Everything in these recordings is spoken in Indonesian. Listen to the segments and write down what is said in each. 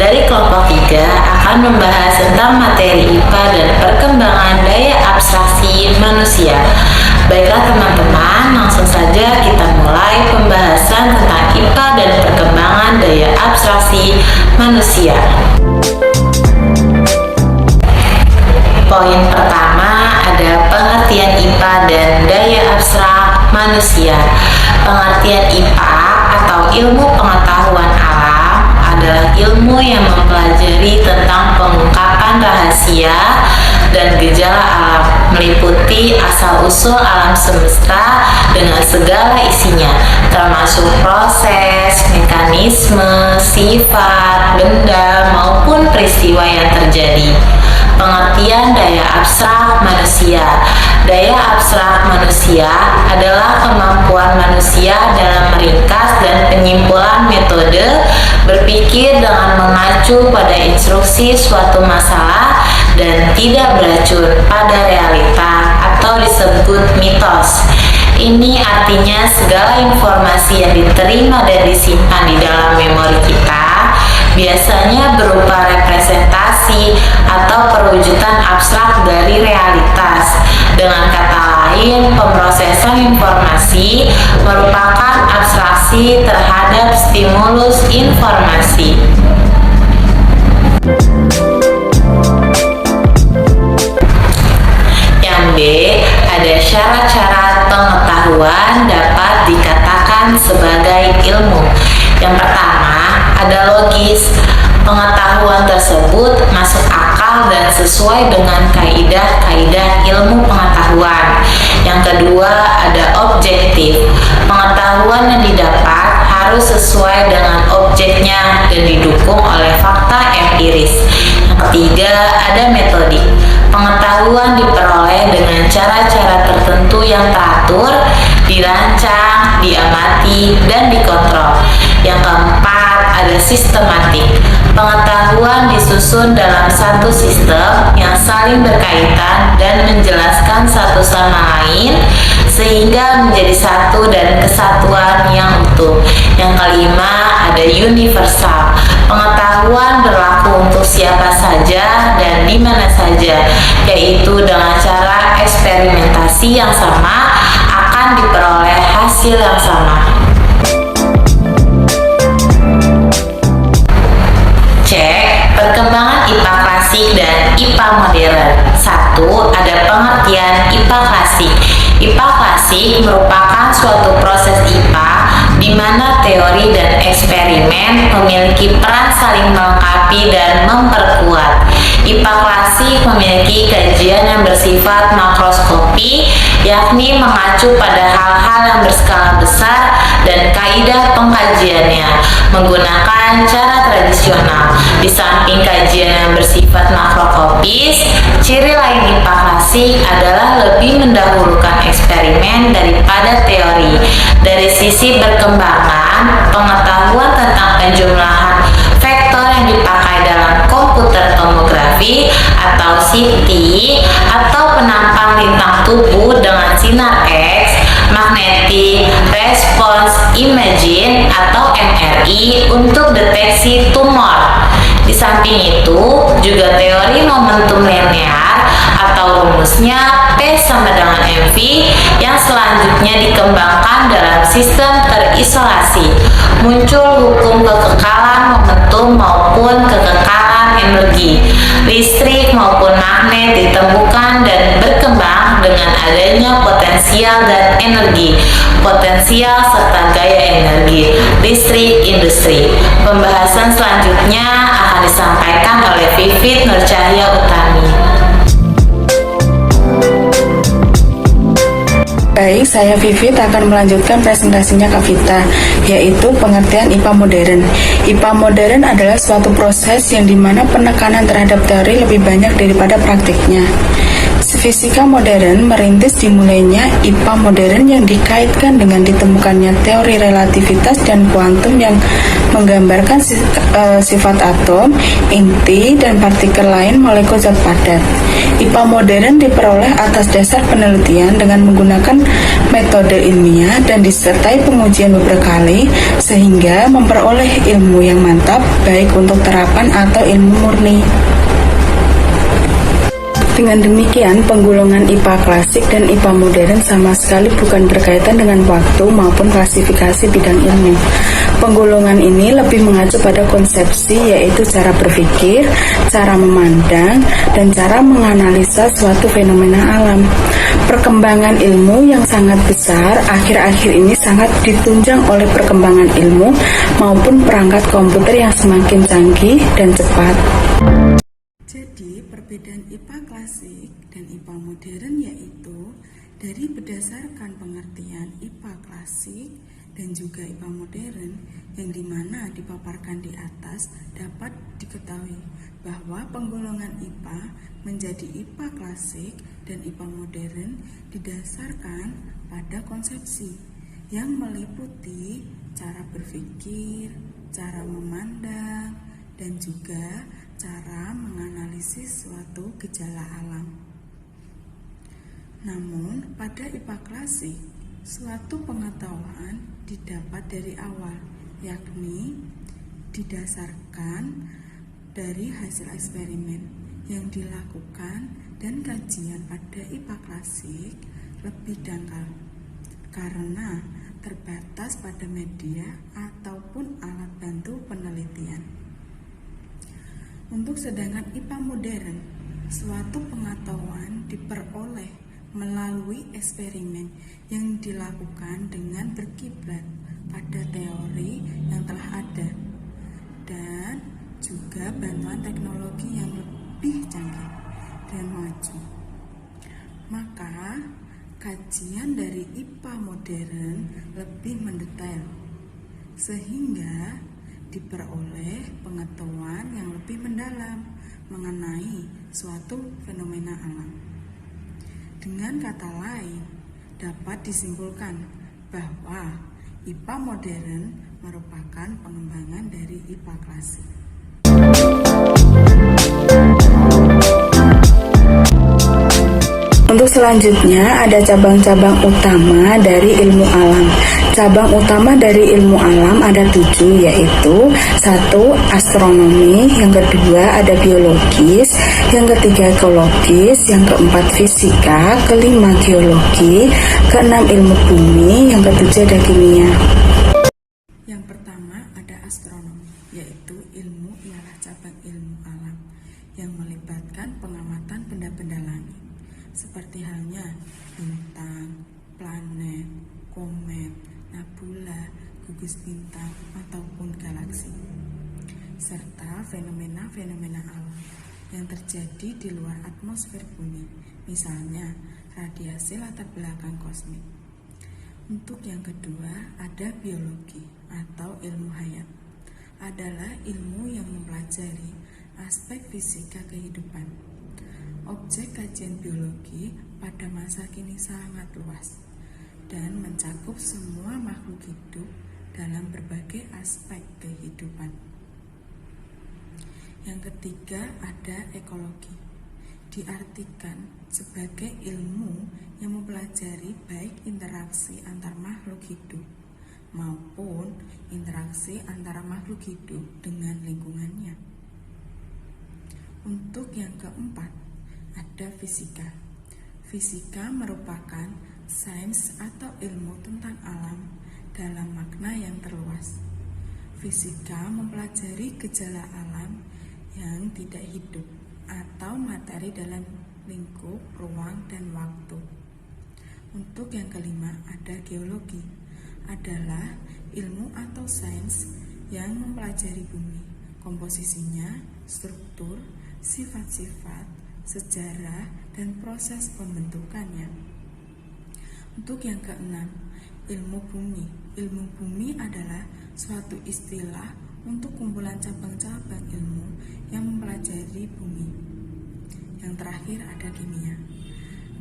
dari kelompok 3 akan membahas tentang materi IPA dan perkembangan daya abstraksi manusia. Baiklah teman-teman, langsung saja kita mulai pembahasan tentang IPA dan perkembangan daya abstraksi manusia. Poin pertama ada pengertian IPA dan daya abstrak manusia. Pengertian IPA atau ilmu pengetahuan alam adalah ilmu yang mempelajari tentang pengungkapan rahasia dan gejala alam, meliputi asal-usul alam semesta dengan segala isinya, termasuk proses, mekanisme, sifat, benda, maupun peristiwa yang terjadi. Pengertian daya abstrak manusia. Daya abstrak manusia adalah kemampuan manusia dalam meringkas dan penyimpulan metode berpikir dengan mengacu pada instruksi suatu masalah dan tidak beracun pada realita atau disebut mitos. Ini artinya segala informasi yang diterima dan disimpan di dalam memori kita biasanya berupa representasi atau perwujudan abstrak dari realitas. Dengan kata lain, pemrosesan informasi merupakan abstraksi terhadap stimulus informasi. Yang B, ada syarat-syarat pengetahuan dapat dikatakan sebagai ilmu. Yang pertama, ada logis. Pengetahuan tersebut masuk akal dan sesuai dengan kaidah-kaidah ilmu pengetahuan. Yang kedua, ada objektif. Pengetahuan yang didapat harus sesuai dengan objeknya dan didukung oleh fakta empiris. Yang ketiga, ada metodik. Pengetahuan diperoleh dengan cara-cara tertentu yang teratur, dirancang, diamati, dan dikontrol. Yang keempat, ada sistematik. Pengetahuan disusun dalam satu sistem yang saling berkaitan dan menjelaskan satu sama lain sehingga menjadi satu dan kesatuan yang utuh. Yang kelima, ada universal. Pengetahuan berlaku untuk siapa saja dan di mana saja, yaitu dengan cara eksperimentasi yang sama akan diperoleh hasil yang sama. Cek perkembangan IPA klasik dan IPA modern. 1. Ada pengertian IPA klasik. IPA klasik merupakan suatu proses IPA di mana teori dan eksperimen memiliki peran saling melengkapi dan memperkuat. IPA klasik memiliki kajian yang bersifat makroskopi, yakni mengacu pada hal-hal yang berskala besar dan kaidah pengkajiannya menggunakan cara tradisional. Di samping kajian yang bersifat makroskopis, ciri lain IPA klasik adalah lebih mendahulukan eksperimen daripada teori. Dari sisi perkembangan, pengetahuan tentang penjumlahan vektor yang dipakai dalam komputer tomografi atau CT atau penampang lintang tubuh dengan sinar X, magnetic response imaging atau MRI untuk deteksi tumor. Di samping itu, juga teori momentum linear atau rumusnya P sama dengan mv yang selanjutnya dikembangkan dalam sistem terisolasi. Muncul hukum kekekalan momentum maupun kekekalan energi. Listrik maupun magnet ditemukan dan berkembang dengan adanya potensial dan energi, potensial serta gaya energi, listrik, industri. Pembahasan selanjutnya akan disampaikan oleh Vivit Nurcahya Utami. Baik, saya Vivit akan melanjutkan presentasinya Kak Vita, yaitu pengertian IPA modern. IPA modern adalah suatu proses yang dimana penekanan terhadap teori lebih banyak daripada praktiknya. Fisika modern merintis dimulainya IPA modern yang dikaitkan dengan ditemukannya teori relativitas dan kuantum yang menggambarkan sifat atom, inti, dan partikel lain molekul zat padat. IPA modern diperoleh atas dasar penelitian dengan menggunakan metode ilmiah dan disertai pengujian beberapa kali sehingga memperoleh ilmu yang mantap baik untuk terapan atau ilmu murni. Dengan demikian, penggolongan IPA klasik dan IPA modern sama sekali bukan berkaitan dengan waktu maupun klasifikasi bidang ilmu. Penggolongan ini lebih mengacu pada konsepsi, yaitu cara berpikir, cara memandang, dan cara menganalisa suatu fenomena alam. Perkembangan ilmu yang sangat besar akhir-akhir ini sangat ditunjang oleh perkembangan ilmu maupun perangkat komputer yang semakin canggih dan cepat. Jadi, perbedaan IPA klasik dan IPA modern yaitu dari berdasarkan pengertian IPA klasik dan juga IPA modern yang dimana dipaparkan di atas dapat diketahui bahwa penggolongan IPA menjadi IPA klasik dan IPA modern didasarkan pada konsepsi yang meliputi cara berpikir, cara memandang, dan juga cara menganalisis suatu gejala alam. Namun, pada IPA klasik, suatu pengetahuan didapat dari awal, yakni didasarkan dari hasil eksperimen yang dilakukan, dan kajian pada IPA klasik lebih dangkal karena terbatas pada media ataupun alat bantu penelitian. Untuk sedangkan IPA modern, suatu pengetahuan diperoleh melalui eksperimen yang dilakukan dengan berkiblat pada teori yang telah ada dan juga bantuan teknologi yang lebih canggih dan maju. Maka, kajian dari IPA modern lebih mendetail sehingga diperoleh pengetahuan yang lebih mendalam mengenai suatu fenomena alam. Dengan kata lain, dapat disimpulkan bahwa IPA modern merupakan pengembangan dari IPA klasik. Untuk selanjutnya ada cabang-cabang utama dari ilmu alam. Cabang utama dari ilmu alam ada 7, yaitu 1. Astronomi, yang kedua ada biologis, yang ketiga ekologis, yang keempat fisika, kelima geologi, keenam ilmu bumi, yang ketujuh ada kimia. Yang pertama ada astronomi, yaitu ilmu ialah cabang ilmu alam yang melibatkan pengamatan benda-benda langit seperti halnya bintang, planet, komet, nebula, gugus bintang, ataupun galaksi, serta fenomena-fenomena alam yang terjadi di luar atmosfer bumi, misalnya radiasi latar belakang kosmik. Untuk yang kedua ada biologi atau ilmu hayat, adalah ilmu yang mempelajari aspek fisika kehidupan. Objek kajian biologi pada masa kini sangat luas dan mencakup semua makhluk hidup dalam berbagai aspek kehidupan. Yang ketiga ada ekologi, diartikan sebagai ilmu yang mempelajari baik interaksi antar makhluk hidup maupun interaksi antara makhluk hidup dengan lingkungannya. Untuk yang keempat ada fisika. Fisika merupakan sains atau ilmu tentang alam dalam makna yang terluas. Fisika mempelajari gejala alam yang tidak hidup atau materi dalam lingkup ruang dan waktu. Untuk yang kelima ada geologi, adalah ilmu atau sains yang mempelajari bumi, komposisinya, struktur, sifat-sifat, sejarah, dan proses pembentukannya. Untuk yang keenam, ilmu bumi. Ilmu bumi adalah suatu istilah untuk kumpulan cabang-cabang ilmu yang mempelajari bumi. Yang terakhir ada kimia,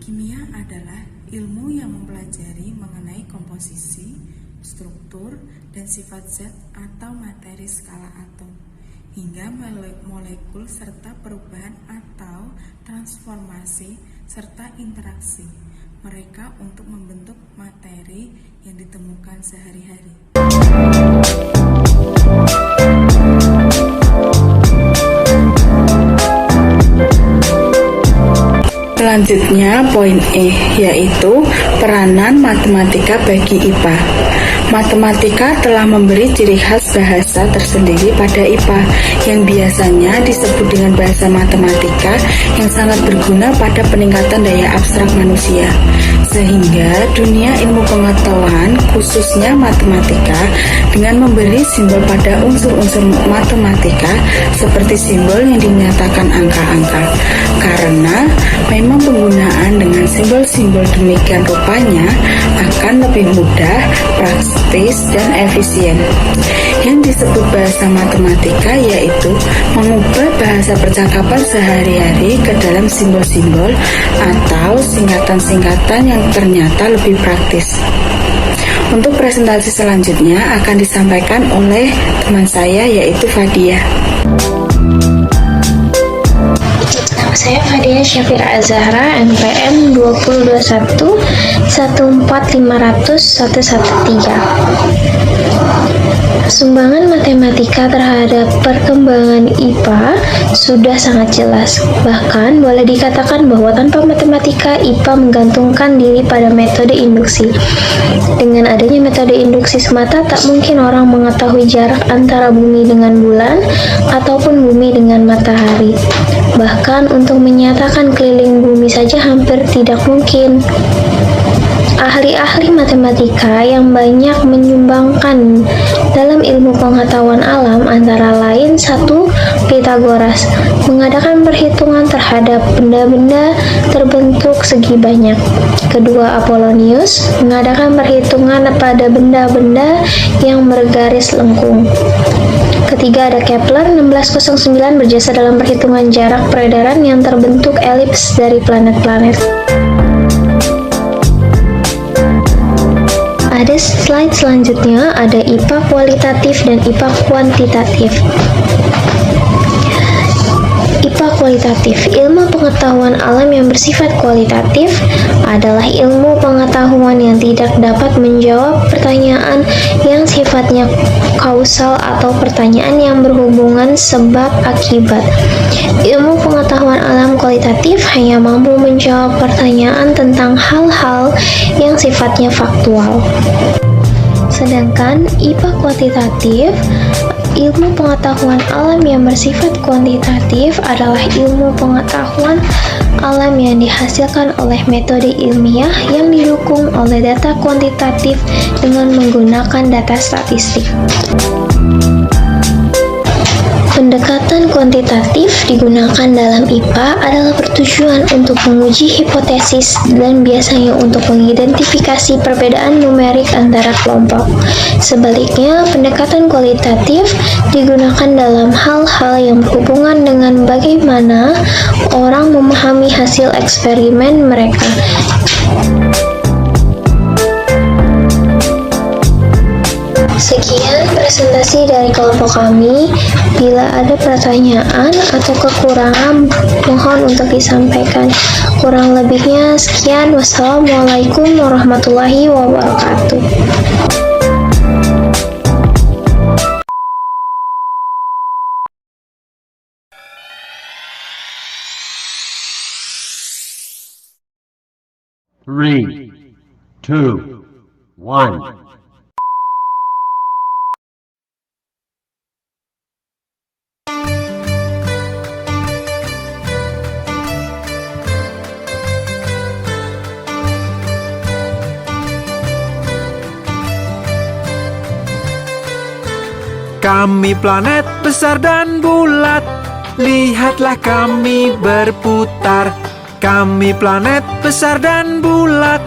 Kimia adalah ilmu yang mempelajari mengenai komposisi, struktur, dan sifat zat atau materi skala atom, hingga molekul serta perubahan atau transformasi serta interaksi mereka untuk membentuk materi yang ditemukan sehari-hari. Selanjutnya poin E, yaitu peranan matematika bagi IPA. Matematika telah memberi ciri khas bahasa tersendiri pada IPA yang biasanya disebut dengan bahasa matematika yang sangat berguna pada peningkatan daya abstrak manusia. Sehingga dunia ilmu pengetahuan, khususnya matematika, dengan memberi simbol pada unsur-unsur matematika seperti simbol yang dinyatakan angka-angka. Karena memang penggunaan dengan simbol-simbol demikian rupanya akan lebih mudah, praktis, dan efisien. Yang disebut bahasa matematika yaitu mengubah bahasa percakapan sehari-hari ke dalam simbol-simbol atau singkatan-singkatan yang ternyata lebih praktis. Untuk presentasi selanjutnya akan disampaikan oleh teman saya yaitu Fadia. Saya Fadia Syafira Azahra, NPM 2021 14500 113. Sumbangan matematika terhadap perkembangan IPA sudah sangat jelas. Bahkan boleh dikatakan bahwa tanpa matematika IPA menggantungkan diri pada metode induksi. Dengan adanya metode induksi semata, tak mungkin orang mengetahui jarak antara bumi dengan bulan ataupun bumi dengan matahari. Bahkan untuk menyatakan keliling bumi saja hampir tidak mungkin. Ahli-ahli matematika yang banyak menyumbangkan dalam ilmu pengetahuan alam antara lain 1. Pythagoras mengadakan perhitungan terhadap benda-benda terbentuk segi banyak. 2. Apollonius mengadakan perhitungan pada benda-benda yang bergaris lengkung. 3. Ada Kepler 1609 berjasa dalam perhitungan jarak peredaran yang terbentuk elips dari planet-planet. Ada slide selanjutnya, ada IPA kualitatif dan IPA kuantitatif. IPA kualitatif, ilmu pengetahuan alam yang bersifat kualitatif adalah ilmu pengetahuan yang tidak dapat menjawab pertanyaan yang sifatnya kausal atau pertanyaan yang berhubungan sebab akibat. Ilmu pengetahuan alam kualitatif hanya mampu menjawab pertanyaan tentang hal-hal yang sifatnya faktual. Sedangkan IPA kuantitatif, ilmu pengetahuan alam yang bersifat kuantitatif adalah ilmu pengetahuan alam yang dihasilkan oleh metode ilmiah yang didukung oleh data kuantitatif dengan menggunakan data statistik. Pendekatan kuantitatif digunakan dalam IPA adalah bertujuan untuk menguji hipotesis dan biasanya untuk mengidentifikasi perbedaan numerik antara kelompok. Sebaliknya, pendekatan kualitatif digunakan dalam hal-hal yang berhubungan dengan bagaimana orang memahami hasil eksperimen mereka. Sekian presentasi dari kelompok kami. Bila ada pertanyaan atau kekurangan, mohon untuk disampaikan. Kurang lebihnya sekian. Wassalamualaikum warahmatullahi wabarakatuh. Three, two, one. Kami planet besar dan bulat, lihatlah kami berputar. Kami planet besar dan bulat,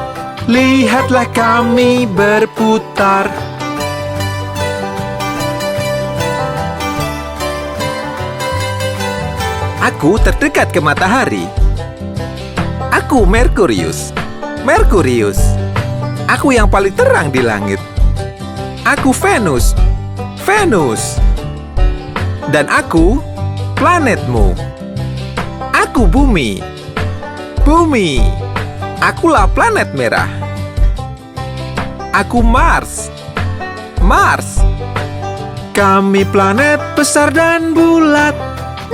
lihatlah kami berputar. Aku terdekat ke matahari. Aku Merkurius. Merkurius. Aku yang paling terang di langit. Aku Venus. Venus. Dan aku planetmu. Aku Bumi. Bumi. Akulah planet merah. Aku Mars. Mars. Kami planet besar dan bulat.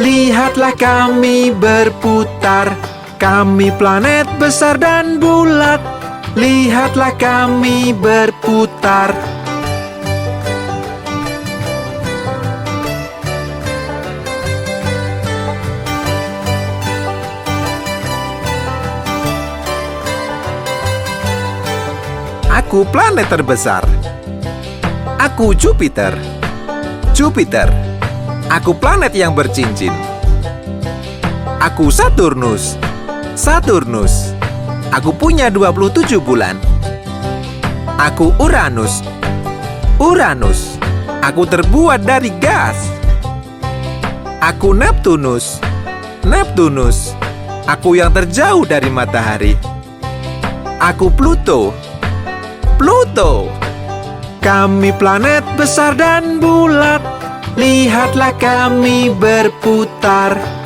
Lihatlah kami berputar. Kami planet besar dan bulat. Lihatlah kami berputar. Aku planet terbesar. Aku Jupiter. Jupiter. Aku planet yang bercincin. Aku Saturnus. Saturnus. Aku punya 27 bulan. Aku Uranus. Uranus. Aku terbuat dari gas. Aku Neptunus. Neptunus. Aku yang terjauh dari matahari. Aku Pluto. Pluto. Kami planet besar dan bulat. Lihatlah kami berputar.